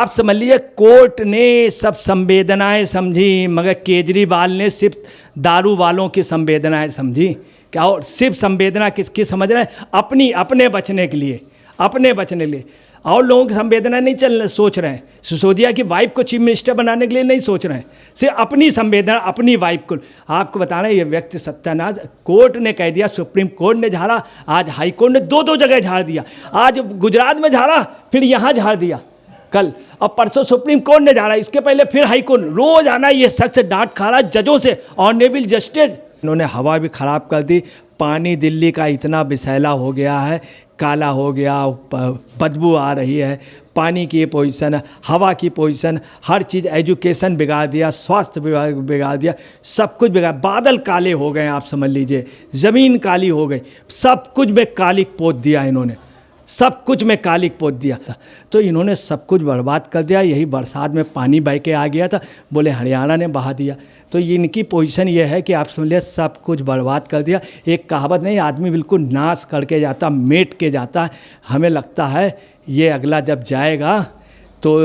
आप समझ लीजिए कोर्ट ने सब संवेदनाएं समझी, मगर केजरीवाल ने सिर्फ दारू वालों की संवेदनाएं समझी। क्या और सिर्फ संवेदना किसकी समझ रहे हैं? अपने बचने के लिए, अपने बचने के लिए। और लोगों की संवेदना नहीं सोच रहे हैं। सिसोदिया की वाइफ को चीफ मिनिस्टर बनाने के लिए नहीं सोच रहे हैं, सिर्फ अपनी संवेदना, अपनी वाइफ को। आपको बताना ये व्यक्ति सत्यानाश, कोर्ट ने कह दिया, सुप्रीम कोर्ट ने झाड़ा, आज हाई कोर्ट ने दो जगह झाड़ दिया। आज गुजरात में झाड़ा, फिर यहाँ झाड़ दिया कल, और परसों सुप्रीम कोर्ट ने झाड़ा, इसके पहले फिर हाई कोर्ट। रोज आना ये शख्स डांट खा रहा जजों से, ऑनरेबल जस्टिस। इन्होंने हवा भी खराब कर दी। पानी दिल्ली का इतना विषैला हो गया है, काला हो गया, बदबू आ रही है। पानी की पोजीशन, हवा की पोजीशन, हर चीज़, एजुकेशन बिगाड़ दिया, स्वास्थ्य विभाग बिगाड़ दिया, सब कुछ बिगाड़। बादल काले हो गए, आप समझ लीजिए, ज़मीन काली हो गई, सब कुछ में कालिक पोत दिया इन्होंने, सब कुछ में कालिक पोत दिया था। तो इन्होंने सब कुछ बर्बाद कर दिया। यही बरसात में पानी बह के आ गया था, बोले हरियाणा ने बहा दिया। तो इनकी पोजीशन ये है कि आप समझ लीजिए सब कुछ बर्बाद कर दिया। एक कहावत नहीं, आदमी बिल्कुल नाश करके जाता, मेट के जाता है। हमें लगता है ये अगला जब जाएगा तो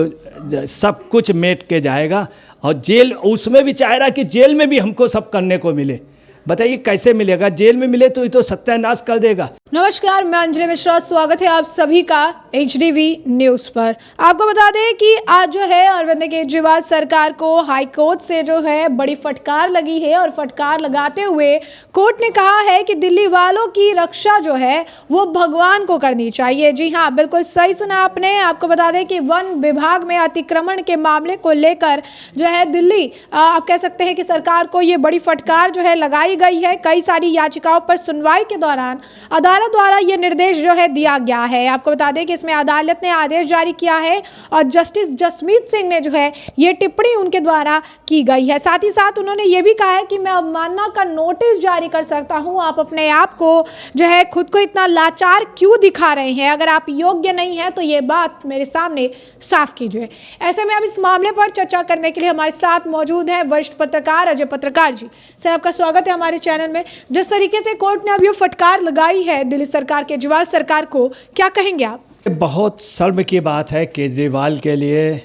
सब कुछ मेट के जाएगा, और जेल, उसमें भी चाह रहा कि जेल में भी हमको सब करने को मिले। बताइए कैसे मिलेगा? जेल में मिले तो ये तो सत्यानाश कर देगा। नमस्कार, मैं अंजलि मिश्रा, स्वागत है आप सभी का HDV न्यूज़ पर। आपको बता दें कि आज जो है अरविंद केजरीवाल सरकार को हाई कोर्ट से जो है बड़ी फटकार लगी है, और फटकार लगाते हुए कोर्ट ने कहा है कि दिल्ली वालों की रक्षा जो है वो भगवान को करनी चाहिए। जी हाँ, बिल्कुल सही सुना आपने। आपको बता दें कि वन विभाग में अतिक्रमण के मामले को लेकर जो है दिल्ली, आप कह सकते हैं कि सरकार को ये बड़ी फटकार जो है लगाई गई है। कई सारी याचिकाओं पर सुनवाई के दौरान अदालत द्वारा ये निर्देश जो है दिया गया है। आपको बता दें कि इसमें अदालत ने आदेश जारी किया है, और जस्टिस जसमीत सिंह ने जो है ये टिप्पणी उनके द्वारा की गई है। साथ ही साथ उन्होंने ये भी कहा है कि मैं अवमानना का नोटिस जारी कर सकता हूं। आप अपने आप को जो है खुद को इतना लाचार क्यों दिखा रहे हैं? अगर आप योग्य नहीं है तो ये बात मेरे सामने साफ कीजिए। ऐसे में अब इस मामले पर चर्चा करने के लिए हमारे साथ मौजूद है वरिष्ठ पत्रकार अजय पत्रकार जी। सर, आपका स्वागत है हमारे चैनल में। जिस तरीके से कोर्ट ने अब ये फटकार लगाई है दिल्ली सरकार, केजरीवाल सरकार को, क्या कहेंगे आप? बहुत शर्म की बात है केजरीवाल के लिए,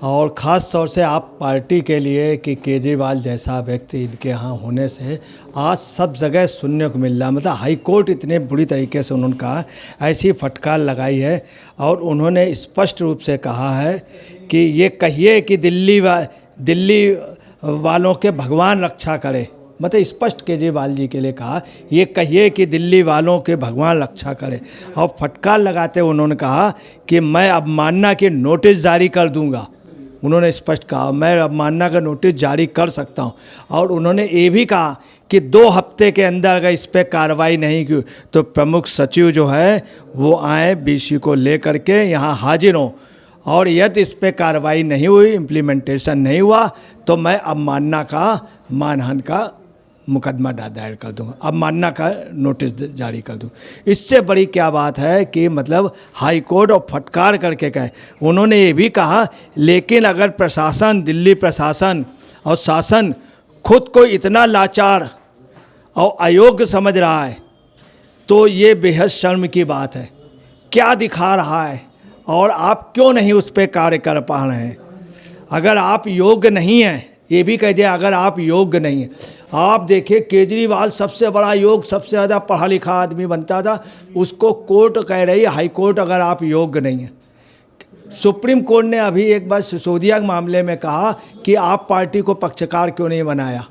और ख़ास तौर से आप पार्टी के लिए, कि केजरीवाल जैसा व्यक्ति इनके यहाँ होने से आज सब जगह सुनने को मिल रहा। मतलब हाई कोर्ट इतने बुरी तरीके से उन्होंने कहा, ऐसी फटकार लगाई है, और उन्होंने स्पष्ट रूप से कहा है कि ये कहिए कि दिल्ली वालों के भगवान रक्षा करे। मतलब स्पष्ट केजरीवाल जी के लिए कहा, ये कहिए कि दिल्ली वालों के भगवान रक्षा करे। और फटकार लगाते उन्होंने कहा कि मैं अवमानना के नोटिस जारी कर दूंगा। उन्होंने स्पष्ट कहा, मैं अवमानना का नोटिस जारी कर सकता हूं। और उन्होंने ये भी कहा कि 2 हफ्ते के अंदर अगर इस पर कार्रवाई नहीं की तो प्रमुख सचिव जो है वो आए, BC को लेकर के यहाँ हाजिर हों, और यदि इस पर कार्रवाई नहीं हुई, इम्प्लीमेंटेशन नहीं हुआ, तो मैं अवमानना का, मानहानि का मुकदमा दायर कर दूँगा, अवमानना का नोटिस जारी कर दूँ। इससे बड़ी क्या बात है कि मतलब हाई कोर्ट और फटकार करके कहे। उन्होंने ये भी कहा, लेकिन अगर प्रशासन, दिल्ली प्रशासन और शासन खुद को इतना लाचार और अयोग्य समझ रहा है तो ये बेहद शर्म की बात है। क्या दिखा रहा है, और आप क्यों नहीं उस पर कार्य कर पा रहे हैं? अगर आप योग्य नहीं हैं, ये भी कह दिया, अगर आप योग्य नहीं हैं। आप देखिए, केजरीवाल सबसे बड़ा योग्य, सबसे ज़्यादा पढ़ा लिखा आदमी बनता था, उसको कोर्ट कह रही है, हाई कोर्ट, अगर आप योग्य नहीं हैं। सुप्रीम कोर्ट ने अभी एक बार सिसोदिया के मामले में कहा कि आप पार्टी को पक्षकार क्यों नहीं बनाया।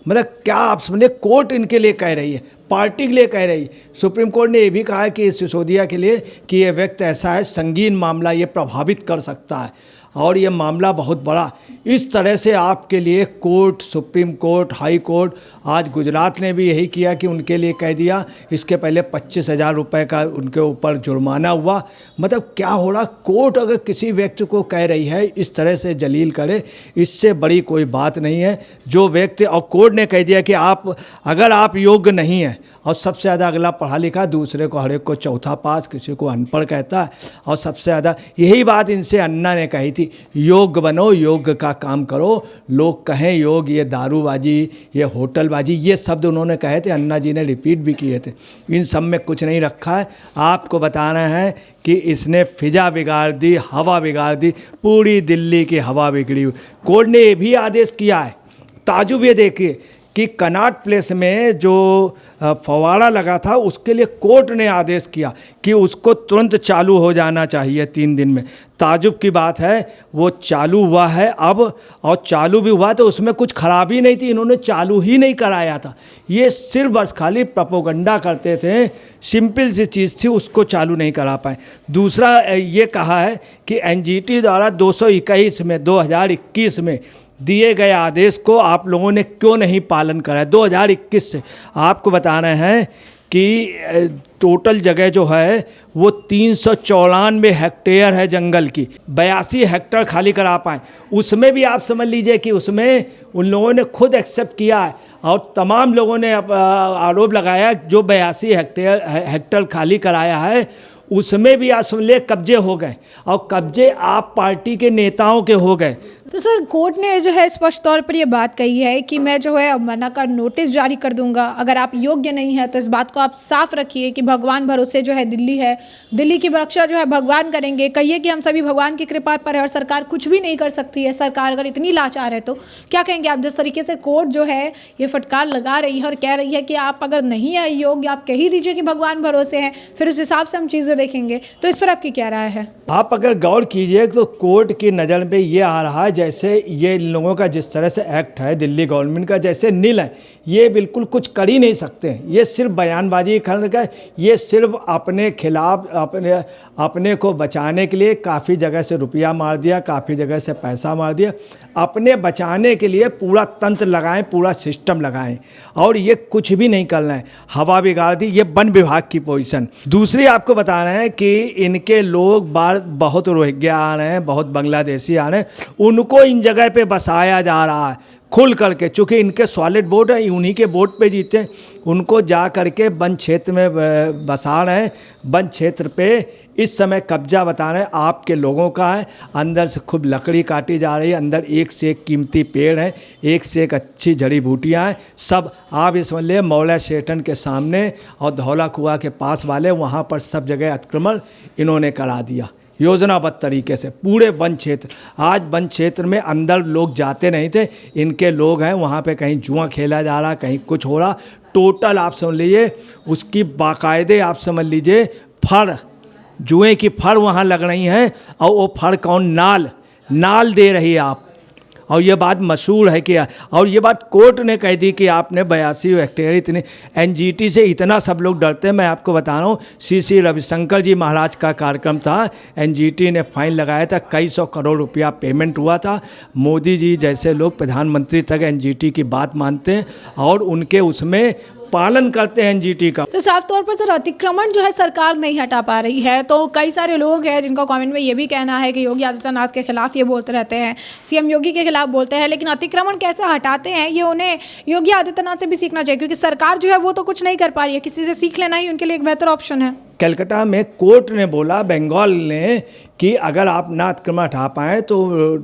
मतलब क्या आप समझे, कोर्ट इनके लिए कह रही है, पार्टी के लिए कह रही है। सुप्रीम कोर्ट ने ये भी कहा है कि सिसोदिया के लिए कि ये व्यक्ति ऐसा है, संगीन मामला, ये प्रभावित कर सकता है, और ये मामला बहुत बड़ा। इस तरह से आपके लिए court, supreme court, high court, आज गुजरात ने भी यही किया कि उनके लिए कह दिया। इसके पहले 25,000 रुपये का उनके ऊपर जुर्माना हुआ। मतलब क्या हो रहा, कोर्ट अगर किसी व्यक्ति को कह रही है इस तरह से जलील करे, इससे बड़ी कोई बात नहीं है। जो व्यक्ति, और कोर्ट ने कह दिया कि आप, अगर आप योग्य नहीं हैं, और सबसे ज़्यादा अगला पढ़ा लिखा, दूसरे को, हर एक को चौथा पास, किसी को अनपढ़ कहता है, और सबसे ज़्यादा यही बात इनसे अन्ना ने कही थी थी, योग्य बनो, योग्य का काम करो। लोग कहें योग, ये दारूबाजी, ये होटलबाजी, ये शब्द उन्होंने कहे थे, अन्ना जी ने रिपीट भी किए थे। इन सब में कुछ नहीं रखा है। आपको बताना है कि इसने फिजा बिगाड़ दी, हवा बिगाड़ दी, पूरी दिल्ली की हवा बिगड़ी हुई। कोर्ट ने ये भी आदेश किया है, ताजुब ये देखिए कि कनॉट प्लेस में जो फव्वारा लगा था उसके लिए कोर्ट ने आदेश किया कि उसको तुरंत चालू हो जाना चाहिए 3 दिन में। ताजुब की बात है, वो चालू हुआ है अब, और चालू भी हुआ तो उसमें कुछ खराबी नहीं थी, इन्होंने चालू ही नहीं कराया था। ये सिर्फ बस खाली प्रोपेगेंडा करते थे, सिंपल सी चीज़ थी, उसको चालू नहीं करा पाए। दूसरा ये कहा है कि एनजीटी द्वारा 221 में 2021 में दिए गए आदेश को आप लोगों ने क्यों नहीं पालन करा है। 2021 से आपको बता रहे हैं कि टोटल जगह जो है वो 394 हेक्टेयर है जंगल की, 82 हेक्टेयर खाली करा पाएँ। उसमें भी आप समझ लीजिए कि उसमें उन लोगों ने खुद एक्सेप्ट किया है और तमाम लोगों ने आरोप लगाया जो 82 हेक्टेयर खाली कराया है उसमें भी आप समझ लिए कब्जे हो गए, और कब्जे आप पार्टी के नेताओं के हो गए। तो सर कोर्ट ने जो है स्पष्ट तौर पर ये बात कही है कि मैं जो है अवमानना का नोटिस जारी कर दूंगा, अगर आप योग्य नहीं है तो इस बात को आप साफ रखिए कि भगवान भरोसे जो है दिल्ली है, दिल्ली की रक्षा जो है भगवान करेंगे। कहिए कि हम सभी भगवान की कृपा पर है और सरकार कुछ भी नहीं कर सकती है। सरकार अगर इतनी लाचार है तो क्या कहेंगे आप, जिस तरीके से कोर्ट जो है ये फटकार लगा रही है और कह रही है कि आप अगर नहीं है योग्य, आप कह ही दीजिए कि भगवान भरोसे हैं, फिर उस हिसाब से हम चीज़ें देखेंगे। तो इस पर आपकी क्या राय है? आप अगर गौर कीजिए तो कोर्ट की नज़र में ये आ रहा है जैसे ये इन लोगों का जिस तरह से एक्ट है दिल्ली गवर्नमेंट का, जैसे नील है, ये बिल्कुल कुछ कर ही नहीं सकते हैं। ये सिर्फ बयानबाजी करने का, ये सिर्फ अपने खिलाफ अपने को बचाने के लिए काफ़ी जगह से रुपया मार दिया, काफ़ी जगह से पैसा मार दिया, अपने बचाने के लिए पूरा तंत्र लगाएं, पूरा सिस्टम लगाएं, और ये कुछ भी नहीं कर रहे हैं। हवा बिगाड़ दी, ये वन विभाग की पोजीशन। दूसरी आपको बता रहे हैं कि इनके लोग बहुत रोहिंग्या आ रहे हैं, बहुत बांग्लादेशी आ रहे हैं, उनको इन जगह पे बसाया जा रहा है खुल करके, चूँकि इनके सॉलिड वोट है, उन्हीं के वोट पे जीते, उनको जा करके वन क्षेत्र में बसा रहे हैं। वन क्षेत्र पे इस समय कब्जा बता रहे हैं आपके लोगों का है। अंदर से खूब लकड़ी काटी जा रही है, अंदर एक से एक कीमती पेड़ हैं, एक से एक अच्छी जड़ी बूटियाँ हैं। सब आप ये समझ लिए मौला शेटन के सामने और धौला कुआं के पास वाले, वहाँ पर सब जगह अतिक्रमण इन्होंने करा दिया योजनाबद्ध तरीके से पूरे वन क्षेत्र। आज वन क्षेत्र में अंदर लोग जाते नहीं थे, इनके लोग हैं, वहाँ पे कहीं जुआ खेला जा रहा, कहीं कुछ हो रहा। टोटल आप समझ लीजिए उसकी बाकायदे आप समझ लीजिए फर, जुए की फर वहाँ लग रही हैं, और वो फर कौन, नाल दे रही है आप। और ये बात मशहूर है कि, और ये बात कोर्ट ने कह दी कि आपने 82 हेक्टेयर, इतने एनजीटी से इतना सब लोग डरते हैं। मैं आपको बता रहा हूँ, श्री रविशंकर जी महाराज का कार्यक्रम था, एनजीटी ने फाइन लगाया था, कई 100 करोड़ रुपया पेमेंट हुआ था। मोदी जी जैसे लोग प्रधानमंत्री तक एनजीटी की बात मानते हैं और उनके उसमें पालन करते हैं एनजीटी का। तो साफ तौर पर सर अतिक्रमण जो है सरकार नहीं हटा पा रही है, तो कई सारे लोग हैं जिनका कमेंट में ये भी कहना है कि योगी आदित्यनाथ के खिलाफ ये बोलते रहते हैं, सीएम योगी के खिलाफ बोलते हैं, लेकिन अतिक्रमण कैसे हटाते हैं ये उन्हें योगी आदित्यनाथ से भी सीखना चाहिए, क्योंकि सरकार जो है वो तो कुछ नहीं कर पा रही है, किसी से सीख लेना ही उनके लिए एक बेहतर ऑप्शन है। कलकत्ता में कोर्ट ने बोला, बंगाल ने, कि अगर आप ना अतिक्रमण हटा पाएँ तो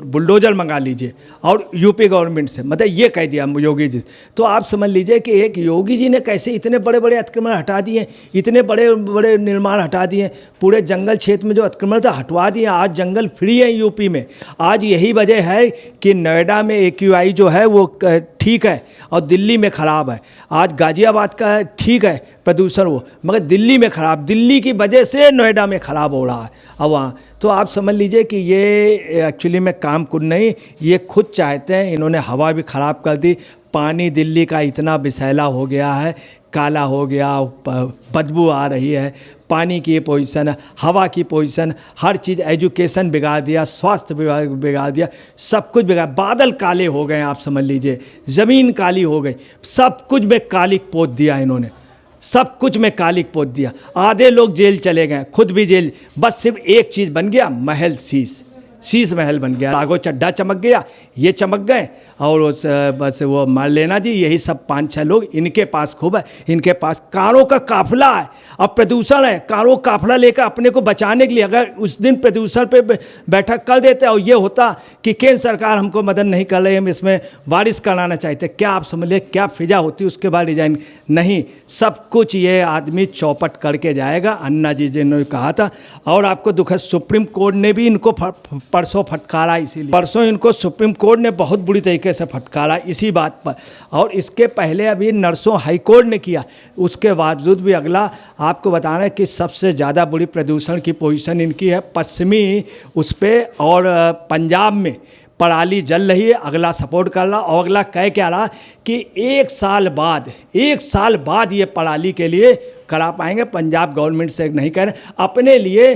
बुलडोजर मंगा लीजिए, और यूपी गवर्नमेंट से, मतलब ये कह दिया योगी जी। तो आप समझ लीजिए कि एक योगी जी ने कैसे इतने बड़े बड़े अतिक्रमण हटा दिए, इतने बड़े बड़े निर्माण हटा दिए, पूरे जंगल क्षेत्र में जो अतिक्रमण था हटवा दिए। आज जंगल फ्री है यूपी में। आज यही वजह है कि नोएडा में AQI जो है वो ठीक है और दिल्ली में ख़राब है। आज गाज़ियाबाद का ठीक है प्रदूषण वो, मगर दिल्ली में ख़राब, दिल्ली की वजह से नोएडा में ख़राब हो रहा है अब वहाँ। तो आप समझ लीजिए कि ये एक्चुअली में काम कुछ नहीं, ये खुद चाहते हैं। इन्होंने हवा भी ख़राब कर दी, पानी दिल्ली का इतना विषैला हो गया है, काला हो गया, बदबू आ रही है, पानी की पोजीशन, हवा की पोजीशन, हर चीज़, एजुकेशन बिगाड़ दिया, स्वास्थ्य विभाग बिगाड़ दिया, सब कुछ बिगाड़। बादल काले हो गए आप समझ लीजिए, ज़मीन काली हो गई, सब कुछ में कालिक पोत दिया इन्होंने, सब कुछ में कालिक पोत दिया। आधे लोग जेल चले गए, खुद भी जेल। बस सिर्फ एक चीज़ बन गया, महल शीश, शीश महल बन गया। राघव चड्ढा चमक गया, ये चमक गए, और बस वो मारलेना जी, यही सब 5-6 लोग इनके पास खूब है। इनके पास कारों का काफिला है, अब प्रदूषण है, कारों का काफिला लेकर अपने को बचाने के लिए अगर उस दिन प्रदूषण पे बैठक कर देते और ये होता कि केंद्र सरकार हमको मदद नहीं कर रही, हम इसमें बारिश कराना चाहते, क्या आप समझ लिए क्या फिजा होती उसके बाद डिजाइन? नहीं, सब कुछ ये आदमी चौपट करके जाएगा, अन्ना जी ने कहा था। और आपको दुख है, सुप्रीम कोर्ट ने भी इनको परसों फटकारा, इसीलिए परसों इनको सुप्रीम कोर्ट ने बहुत बुरी तरीके से फटकारा इसी बात पर। और इसके पहले अभी नरसों हाई कोर्ट ने किया, उसके बावजूद भी अगला आपको बताना है कि सबसे ज़्यादा बुरी प्रदूषण की पोजीशन इनकी है पश्चिमी उस पर, और पंजाब में पराली जल रही है, अगला सपोर्ट कर रहा। और अगला कह क्या रहा कि 1 साल बाद ये पराली के लिए करा पाएंगे, पंजाब गवर्नमेंट से नहीं कर रहे, अपने लिए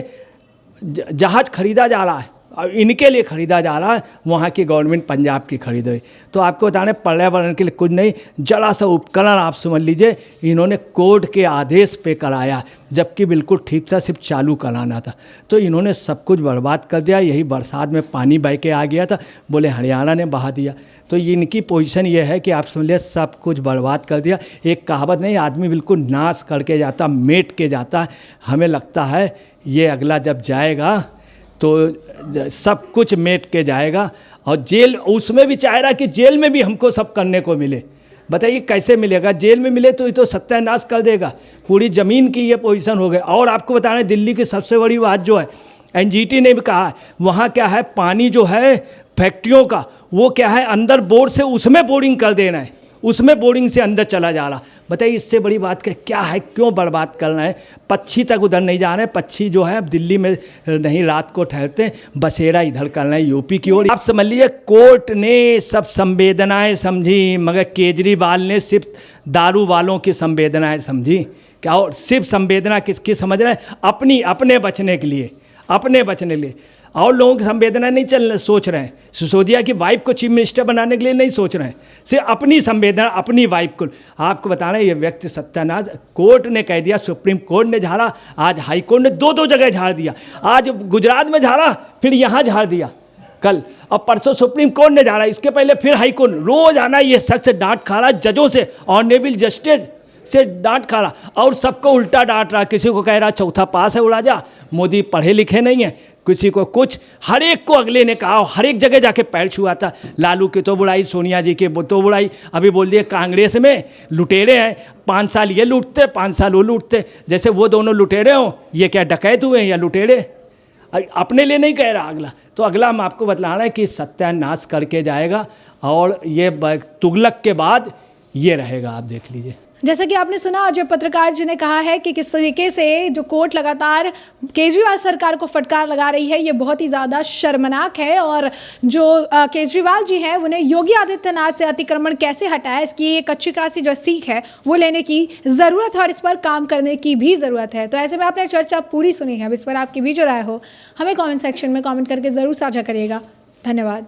जहाज़ खरीदा जा रहा है और इनके लिए खरीदा जा रहा है, वहाँ की गवर्नमेंट पंजाब की खरीद रही। तो आपको बताने पर्यावरण के लिए कुछ नहीं, जरा सा उपकरण आप समझ लीजिए इन्होंने कोर्ट के आदेश पे कराया, जबकि बिल्कुल ठीक था, सिर्फ चालू कराना था। तो इन्होंने सब कुछ बर्बाद कर दिया। यही बरसात में पानी बह के आ गया था, बोले हरियाणा ने बहा दिया। तो इनकी पोजीशन ये है कि आप समझिए सब कुछ बर्बाद कर दिया। एक कहावत नहीं, आदमी बिल्कुल नाश करके जाता, मेट के जाता है। हमें लगता है ये अगला जब जाएगा तो सब कुछ मेट के जाएगा, और जेल उसमें भी चाह रहा कि जेल में भी हमको सब करने को मिले। बताइए कैसे मिलेगा? जेल में मिले तो ये तो सत्यानाश कर देगा, पूरी ज़मीन की ये पोजीशन हो गई। और आपको बता रहे दिल्ली की सबसे बड़ी बात जो है, एनजीटी ने भी कहा है, वहाँ क्या है पानी जो है फैक्ट्रियों का, वो क्या है अंदर बोर से उसमें बोरिंग कर देना है, उसमें बोरिंग से अंदर चला जा रहा। बताइए इससे बड़ी बात क्या है? क्यों बर्बाद करना है? पक्षी तक उधर नहीं जा रहे, पक्षी जो है अब दिल्ली में नहीं रात को ठहरते, बसेरा इधर करना है यूपी की ओर। आप समझ लीजिए कोर्ट ने सब संवेदनाएं समझी, मगर केजरीवाल ने सिर्फ दारू वालों की संवेदनाएं समझी। क्या? और सिर्फ संवेदना किसकी समझ रहे हैं? अपने बचने के लिए, अपने बचने के लिए। और लोगों की संवेदना नहीं सोच रहे हैं, सिसोदिया की वाइफ को चीफ मिनिस्टर बनाने के लिए नहीं सोच रहे हैं, सिर्फ अपनी संवेदना, अपनी वाइफ को। आपको बताना ये व्यक्ति सत्यानाश, कोर्ट ने कह दिया, सुप्रीम कोर्ट ने झाड़ा, आज हाई कोर्ट ने 2 जगह झाड़ दिया। आज गुजरात में झाड़ा, फिर यहाँ झाड़ दिया कल, और परसों सुप्रीम कोर्ट ने झाड़ा, इसके पहले फिर हाई कोर्ट। रोज आना ये शख्स डांट खा रहा जजों से, ऑनरेबल जस्टिस से डांट खा रहा, और सबको उल्टा डांट रहा। किसी को कह रहा चौथा पास है उड़ा जा, मोदी पढ़े लिखे नहीं है, किसी को कुछ, हर एक को अगले ने कहा, हर एक जगह जाके पैर छुआ था। लालू की तो बुराई, सोनिया जी की तो बुराई, अभी बोल दिए कांग्रेस में लुटेरे हैं, 5 साल ये लूटते, 5 साल वो लूटते। जैसे वो दोनों लुटेरे हों, ये क्या डकैत हुए हैं या लुटेरे? अपने लिए नहीं कह रहा अगला। तो अगला हम आपको बतलाना है कि सत्यानाश करके जाएगा, और ये तुगलक के बाद ये रहेगा, आप देख लीजिए। जैसा कि आपने सुना, जो पत्रकार जी ने कहा है कि किस तरीके से जो कोर्ट लगातार केजरीवाल सरकार को फटकार लगा रही है, ये बहुत ही ज़्यादा शर्मनाक है। और जो केजरीवाल जी हैं उन्हें योगी आदित्यनाथ से अतिक्रमण कैसे हटाया, इसकी एक अच्छी खासी जो सीख है वो लेने की ज़रूरत है, और इस पर काम करने की भी ज़रूरत है। तो ऐसे में आपने चर्चा पूरी सुनी है, अब इस पर आपकी भी जो राय हो हमें कॉमेंट सेक्शन में कॉमेंट करके ज़रूर साझा करिएगा। धन्यवाद।